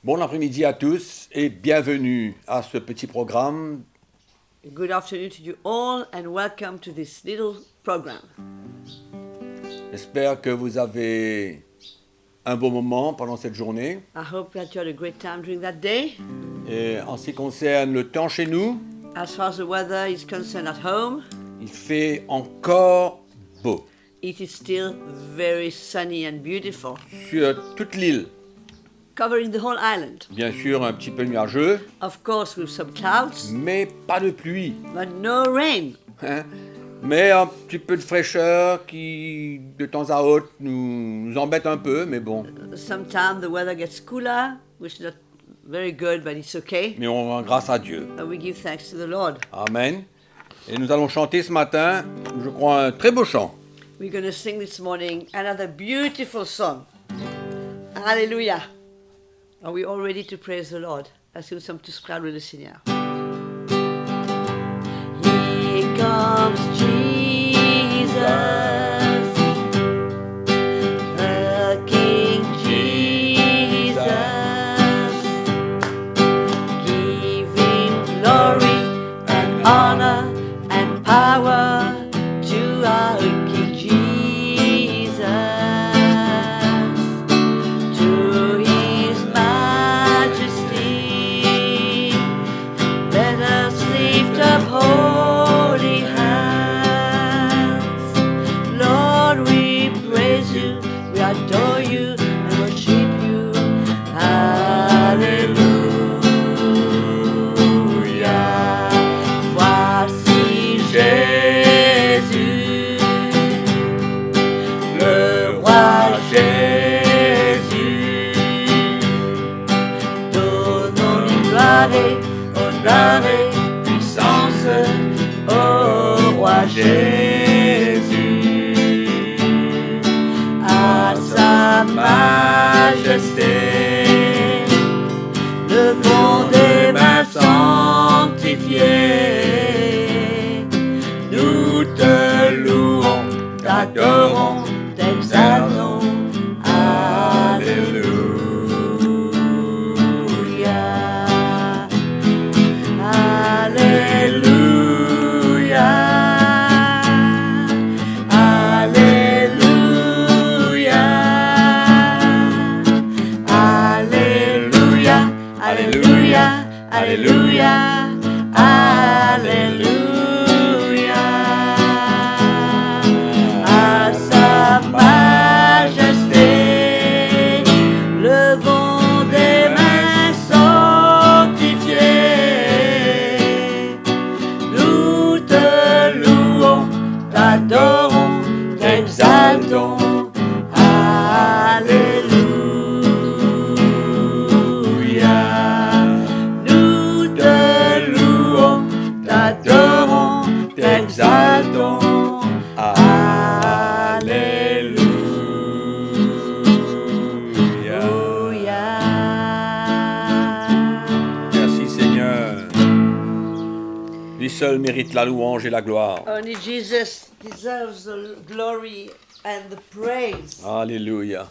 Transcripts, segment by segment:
Bon après-midi à tous et bienvenue à ce petit programme. Good afternoon to you all and welcome to this little program. J'espère que vous avez un bon moment pendant cette journée. I hope that you had a great time during that day. Et en ce qui concerne le temps chez nous, As far as the weather is concerned at home, il fait encore beau it is still very sunny and beautiful, sur toute l'île. covering the whole island. Bien sûr, un petit peu nuageux, Of course, with some clouds, mais pas de pluie. but no rain. Hein. Mais un petit peu de fraîcheur qui, de temps à autre, nous embête un peu, mais bon. Sometimes the weather gets cooler, which is not very good, but it's okay. Mais on rend grâce à Dieu. But we give thanks to the Lord. Amen. Et nous allons chanter ce matin, je crois, un très beau chant. We're going to sing this morning another beautiful song. Hallelujah. Are we all ready to praise the Lord? Let's give some to scribe with the Seigneur. Here comes Jesus, the King Jesus. Give him glory and honor and power to our King Jesus. To his majesty, let us lift up holy hands. Lord, we praise you, we adore you, and worship you. Hallelujah. Voici Jésus, le roi Jésus. Donnons-lui gloire et honneur et puissance au roi Jésus. À sa majesté, levons des mains sanctifiées. Nous te louons, t'adorons, t'exaltons. Alléluia. Alléluia. Alléluia. Alléluia. Alléluia. Alléluia. Alléluia. À sa majesté, levons des mains sanctifiées. Nous te louons, t'adorons, t'exaltons. Alléluia. Nous te louons, t'adorons, t'exaltons. Alléluia. Merci Seigneur. Lui seul mérite la louange et la gloire. Only Jesus deserves the glory and the praise. Alléluia.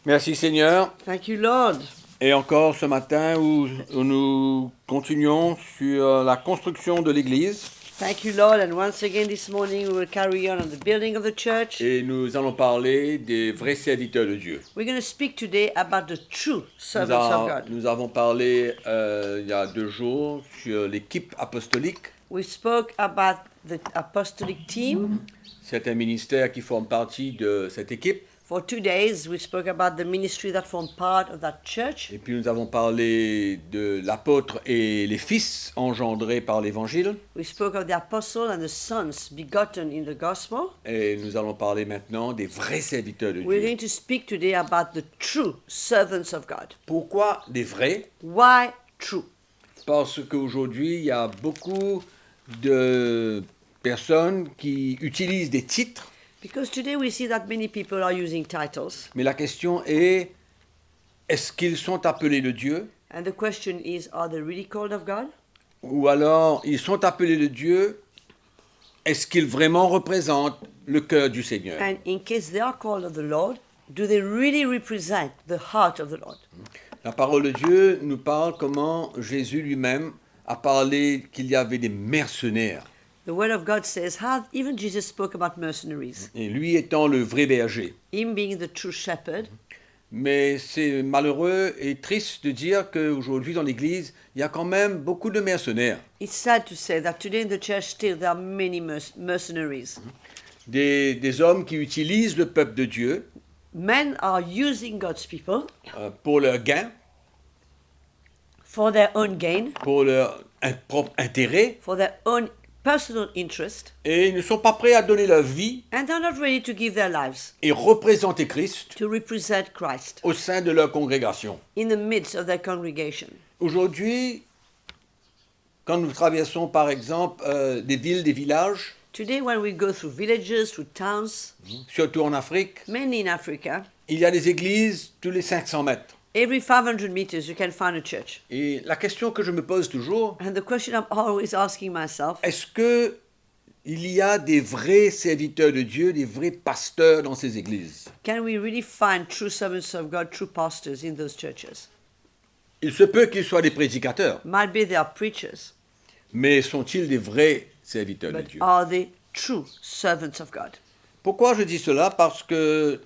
Merci Seigneur. Thank you, Lord. Et encore ce matin où nous continuons sur la construction de l'Église Thank you, Lord. And once again this morning we will carry on the building of the church. et nous allons parler des vrais serviteurs de Dieu. We're going to speak today about the true Nous, servants of God. nous avons parlé il y a 2 jours sur l'équipe apostolique. We spoke about the apostolic team. C'est un ministère qui forme partie de cette équipe. For 2 days we spoke about the ministry that formed part of that church. Et puis nous avons parlé de l'apôtre et les fils engendrés par l'Évangile. We spoke of the apostle and the sons begotten in the gospel. Et nous allons parler maintenant des vrais serviteurs de We're Dieu. going to speak today about the true servants of God. Pourquoi des vrais? Why true? Parce qu'aujourd'hui, il y a beaucoup de personnes qui utilisent des titres, Because today we see that many people are using titles. mais la question est-ce qu'ils sont appelés de Dieu? And the question is, are they really called of God? Ou alors, ils sont appelés de Dieu, est-ce qu'ils vraiment représentent le cœur du Seigneur? And in case they are called of the Lord, do they really represent the heart of the Lord? La parole de Dieu nous parle comment Jésus lui-même a parlé qu'il y avait des mercenaires. The Word of God says how even Jesus spoke about mercenaries, Et lui étant le vrai berger. him being the true shepherd. Mais c'est malheureux et triste de dire qu'aujourd'hui dans l'Église, il y a quand même beaucoup de mercenaires. It's sad to say that today in the church still there are many mercenaries. Des hommes qui utilisent le peuple de Dieu Men are using God's people pour leur gain, for their own gain, pour leur propre intérêt, for their own personal interest, et ils ne sont pas prêts à donner leur vie and they're not ready to give their lives et représenter Christ to represent Christ au sein de leur congrégation. in the midst of their congregation. Aujourd'hui, quand nous traversons par exemple des villes, des villages, Today, when we go through villages, through towns, surtout en Afrique, mainly in Africa, il y a des églises tous les 500 mètres. every 500 meters you can find a church. Et la question que je me pose toujours, And the question I'm always asking myself, est-ce que il y a des vrais serviteurs de Dieu, des vrais pasteurs dans ces églises? can we really find true servants of God, true pastors in those churches? Il se peut qu'ils soient des prédicateurs, Might be they are preachers, mais sont-ils des vrais serviteurs de but Dieu? are they true servants of God? Pourquoi je dis cela? Parce que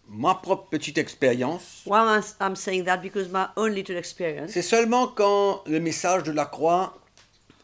ma propre petite expérience, Why I'm saying that? Because my own little experience, c'est seulement quand le message de la croix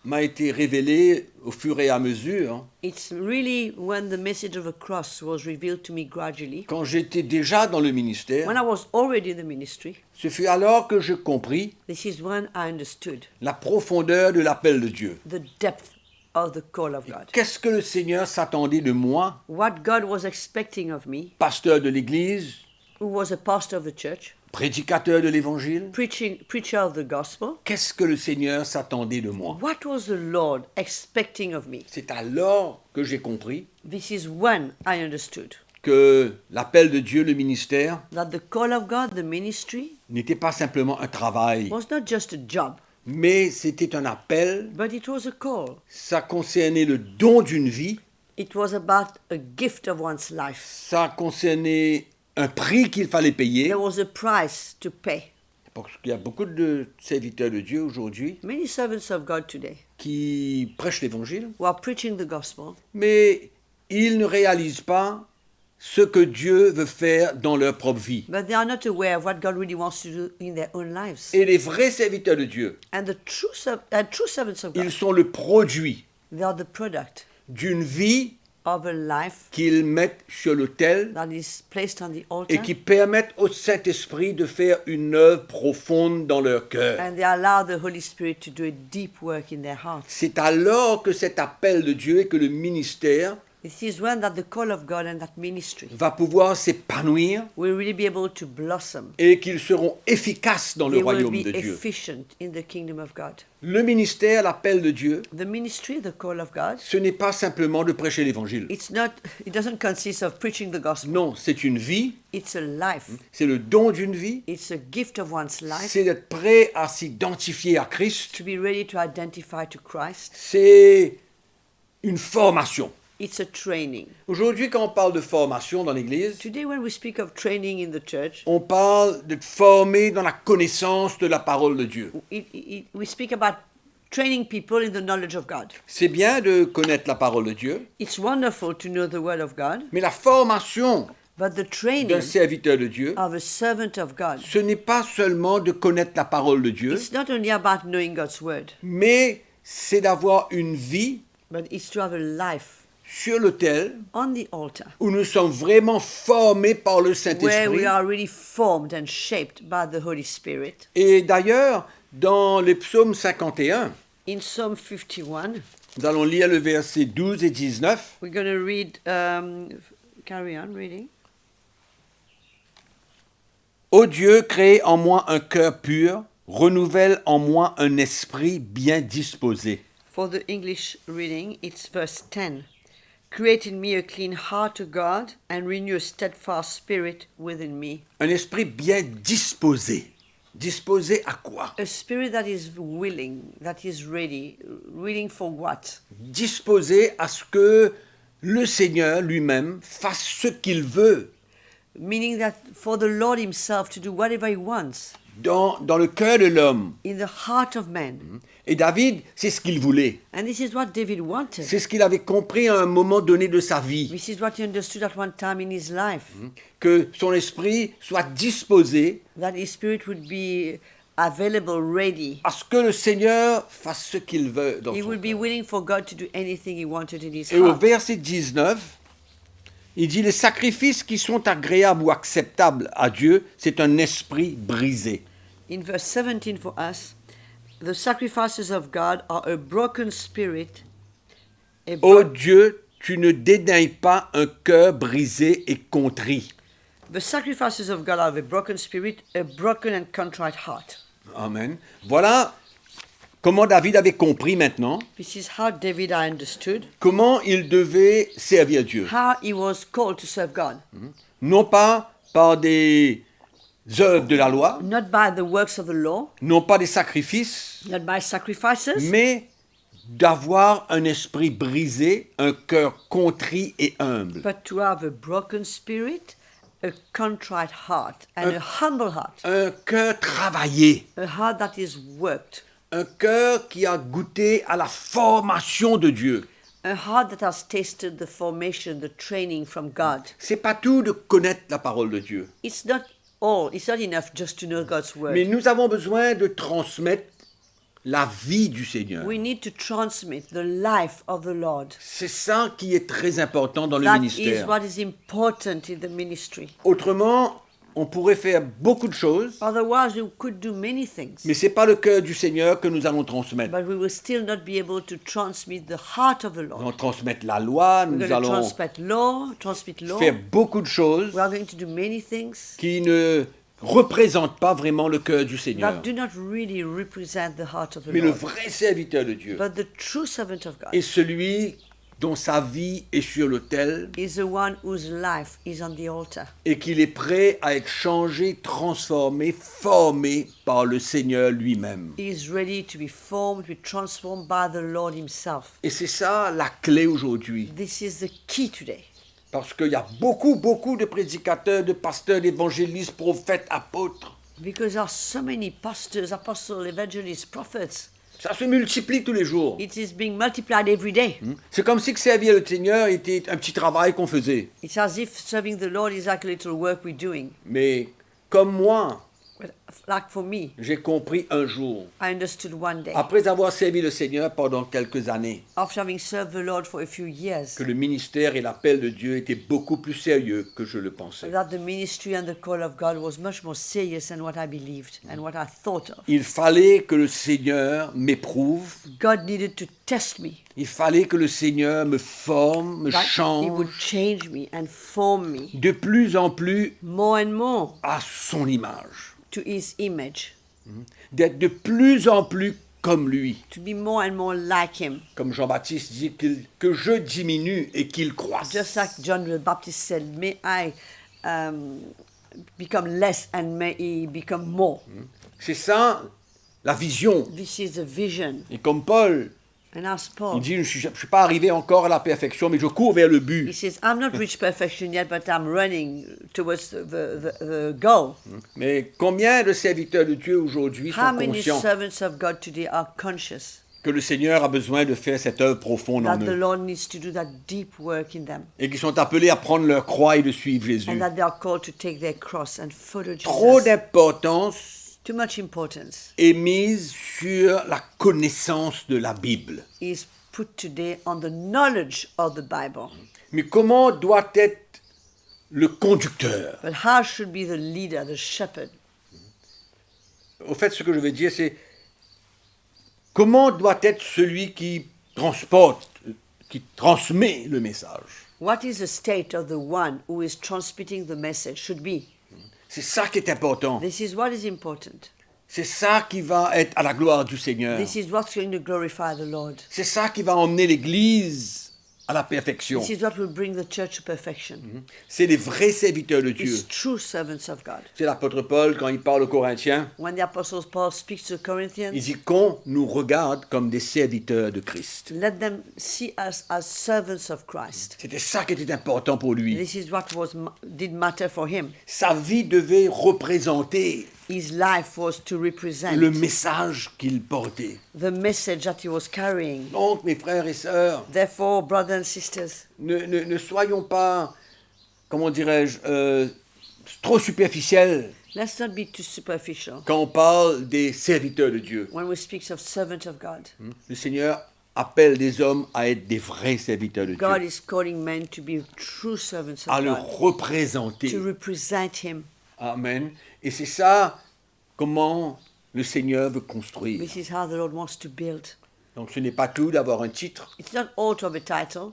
m'a été révélé au fur et à mesure, it's really when the message of the cross was revealed to me gradually, quand j'étais déjà dans le ministère, when I was already in the ministry, ce fut alors que je compris this is when I understood la profondeur de l'appel de Dieu. the depth of the call of God. Qu'est-ce que le Seigneur s'attendait de moi, What God was expecting of me, pasteur de l'Église, who was a pastor of the church, prédicateur de l'Évangile? preacher of the gospel, Qu'est-ce que le Seigneur s'attendait de moi? what was the Lord expecting of me? C'est alors que j'ai compris This is when I understood que l'appel de Dieu, le ministère, that the call of God, the ministry, n'était pas simplement un travail, was not just a job, mais c'était un appel. but it was a call. Ça concernait le don d'une vie, It was about a gift of one's life. ça concernait un prix qu'il fallait payer, There was a price to pay. parce qu'il y a beaucoup de serviteurs de Dieu aujourd'hui Many servants of God today qui prêchent l'Évangile, who are preaching the gospel, mais ils ne réalisent pas ce que Dieu veut faire dans leur propre vie. but they are not aware of what God really wants to do in their own lives. Et les vrais serviteurs de Dieu, And the true servants of God, ils sont le produit they are the product d'une vie of a life qu'ils mettent sur l'autel that is placed on the altar, et qui permettent au Saint-Esprit de faire une œuvre profonde dans leur cœur. and they allow the Holy Spirit to do a deep work in their hearts. C'est alors que cet appel de Dieu et que le ministère It is when that the call of God and that ministry va pouvoir s'épanouir will really be able to blossom. et qu'ils seront efficaces dans le They will royaume be de Dieu. efficient in the kingdom of God. Le ministère, l'appel de Dieu, The ministry, the call of God, ce n'est pas simplement de prêcher l'évangile. it doesn't consist of preaching the gospel. Non, c'est une vie, It's a life. c'est le don d'une vie, It's a gift of one's life c'est d'être prêt à s'identifier à Christ, to be ready to identify to Christ. c'est une formation. It's a training. Aujourd'hui, quand on parle de formation dans l'Église, Today, when we speak of training in the church, on parle d'être formé dans la connaissance de la parole de Dieu. we speak about training people in the knowledge of God. C'est bien de connaître la parole de Dieu, It's wonderful to know the word of God, mais la formation but the training d'un serviteur de Dieu, of a servant of God, ce n'est pas seulement de connaître la parole de Dieu, it's not only about knowing God's word, mais c'est d'avoir une vie but it's to have a life sur l'autel on the altar où nous sommes vraiment formés par le where Saint-Esprit. we are really formed and shaped by the Holy Spirit. Et d'ailleurs, dans les psaumes 51, In Psalm 51, nous allons lire le verset 12 et 19. we're going to read, carry on reading. Ô Dieu, crée en moi un cœur pur, renouvelle en moi un esprit bien disposé. For the English reading, it's verse 10. Create in me a clean heart, O God, and renew a steadfast spirit within me. Un esprit bien disposé. Disposé à quoi? A spirit that is willing, that is ready. Willing for what? Disposé à ce que le Seigneur lui-même fasse ce qu'il veut. Meaning that for the Lord himself to do whatever he wants. dans le cœur de l'homme. in the heart of man. Et David, c'est ce qu'il voulait. And this is what David wanted. C'est ce qu'il avait compris à un moment donné de sa vie. This is what he understood at one time in his life. Que son esprit soit disposé That his spirit would be available, ready. à ce que le Seigneur fasse ce qu'il veut dans He son would be cœur. willing for God to do anything he wanted in his Et au heart. verset 19, il dit, les sacrifices qui sont agréables ou acceptables à Dieu, c'est un esprit brisé. In verse 17 for us, the sacrifices of God are a broken spirit, a Ô Dieu, tu ne dédaignes pas un cœur brisé et contrit. The sacrifices of God are a broken spirit, a broken and contrite heart. Amen. Voilà comment David avait compris maintenant, This is how David understood comment il devait servir Dieu. how he was called to serve God. Non pas par des œuvres de la loi, Not by the works of the law, non pas des sacrifices, not by sacrifices, mais d'avoir un esprit brisé, un cœur contrit et humble. but to have a broken spirit, a contrite heart, and a humble heart. Un cœur travaillé, A heart that is worked. un cœur qui a goûté à la formation de Dieu. A heart that has tasted the formation, the training from God. C'est pas tout de connaître la parole de Dieu, It's not all, it's not enough just to know God's word. mais nous avons besoin de transmettre la vie du Seigneur. We need to transmit the life of the Lord. C'est ça qui est très important dans le That is ministère. what is important in the ministry. Autrement, on pourrait faire beaucoup de choses, Otherwise, we could do many things, mais c'est pas le cœur du Seigneur que nous allons transmettre. but we will still not be able to transmit the heart of the Nous Lord. allons transmettre la loi, We're nous going to allons transmit law. faire beaucoup de choses We are going to do many things qui ne représentent pas vraiment le cœur du Seigneur. that do not really represent the heart of the Mais le Lord. vrai serviteur de Dieu But the true servant of God est celui dont sa vie est sur l'autel is the one whose life is on the altar. et qu'il est prêt à être changé, transformé, formé par le Seigneur lui-même. He is ready to be formed, to be transformed by the Lord himself. Et c'est ça la clé aujourd'hui. This is the key today. Parce qu'il y a beaucoup de prédicateurs, de pasteurs, d'évangélistes, prophètes, apôtres. Because there are so many pastors, apostles, evangelists, prophets. Ça se multiplie tous les jours. It is being multiplied every day. C'est comme si que servir le Seigneur était un petit travail qu'on faisait. It's as if serving the Lord is like a little work we're doing. Mais comme moi, But like for me, j'ai compris un jour, I understood one day, après avoir servi le Seigneur pendant quelques années, after having served the Lord for a few years, que le ministère et l'appel de Dieu étaient beaucoup plus sérieux que je le pensais. that the ministry and the call of God was much more serious than what I believed and what I thought of. Il fallait que le Seigneur m'éprouve, God needed to test me, il fallait que le Seigneur me forme, me that He would change change me and form me de plus en plus more and more à son image, to His image, d'être de plus en plus comme lui. to be more and more like Him. Comme Jean-Baptiste dit, que je diminue et qu'il croisse. Just like John the Baptist said, may I become less and may He become more. C'est ça la vision. This is a vision. Et comme Paul, And as il Paul, dit, je ne suis pas arrivé encore à la perfection, mais je cours vers le he but. says, I'm not reached perfection yet, but I'm running towards the goal. Mais combien de serviteurs de Dieu aujourd'hui How sont many conscients servants of God today are conscious que le Seigneur a besoin de faire cette œuvre profonde en that the eux Lord needs to do that deep work in them et qui sont appelés à prendre leur croix et de suivre Jésus? and that they are called to take their cross and follow Trop Jesus? d'importance Too much importance est mise sur la connaissance de la Bible. is put today on the knowledge of the Bible. Mais comment doit être le conducteur? But how should be the leader, the shepherd? Au fait, ce que je veux dire, c'est comment doit être celui qui transporte, qui transmet le message? What is the state of the one who is transmitting the message should be? C'est ça qui est important. This is what is important. C'est ça qui va être à la gloire du Seigneur. This is what's going to glorify the Lord. C'est ça qui va emmener l'Église à la perfection. This is what will bring the church to perfection. C'est les vrais serviteurs de Dieu. It's true servants of God. C'est l'apôtre Paul, quand il parle aux Corinthiens, When the Apostle Paul speaks to the il Corinthians, dit qu'on nous regarde comme des serviteurs de Christ. let them see us as servants of Christ. C'était ça qui était important pour lui. This is what did matter for him. Sa vie devait représenter His life was to represent le message qu'il portait. the message that he was carrying. Donc, mes frères et sœurs, Therefore, brothers and sisters, ne soyons pas, comment dirais-je, trop superficiels let's not be too superficial quand on parle des serviteurs de Dieu. when we speak of servants of God. Le Seigneur appelle des hommes à être des vrais serviteurs de God Dieu, is calling men to be true servants à of le God, représenter. to represent Him. Amen. Et c'est ça comment le Seigneur veut construire. This is how the Lord wants to build. Donc ce n'est pas tout d'avoir un titre, It's not all to have a title,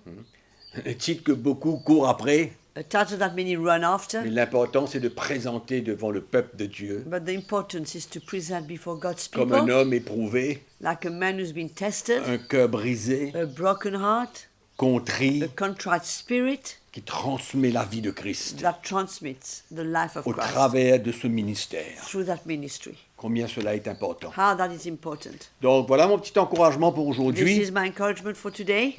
un titre que beaucoup courent après, a title that many run mais after, l'important c'est de présenter devant le peuple de Dieu but the importance is to present before God's comme un people homme éprouvé, like a man who's been tested, un cœur brisé, a broken heart, contrit, a contrite spirit qui transmet la vie de Christ that transmits the life of au Christ travers de ce ministère. through that ministry. Combien cela est important. How that is important. Donc voilà mon petit encouragement pour This aujourd'hui. is my encouragement for today.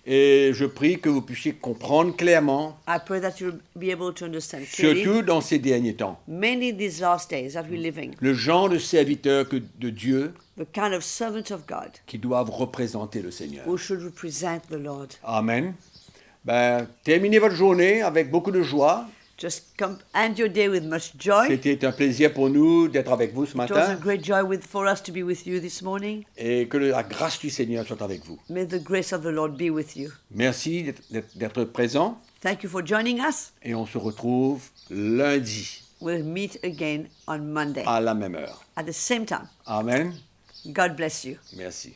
Et je prie que vous puissiez comprendre clairement, I pray that you'll be able to understand clearly, surtout dans ces derniers temps, mainly these last days that we're living, le genre de serviteurs de Dieu the kind of servants of God qui doivent représenter le Seigneur. who should represent the Lord. Amen. Ben, terminez votre journée avec beaucoup de joie. Just come end your day with much joy. C'était un plaisir pour nous d'être avec vous ce It was a matin great joy for us to be with you this morning. et que la grâce du Seigneur soit avec vous. May the grace of the Lord be with you. Merci d'être présent Thank you for joining us. et on se retrouve lundi We'll meet again on Monday à la même heure. at the same time. Amen. God bless you. Merci.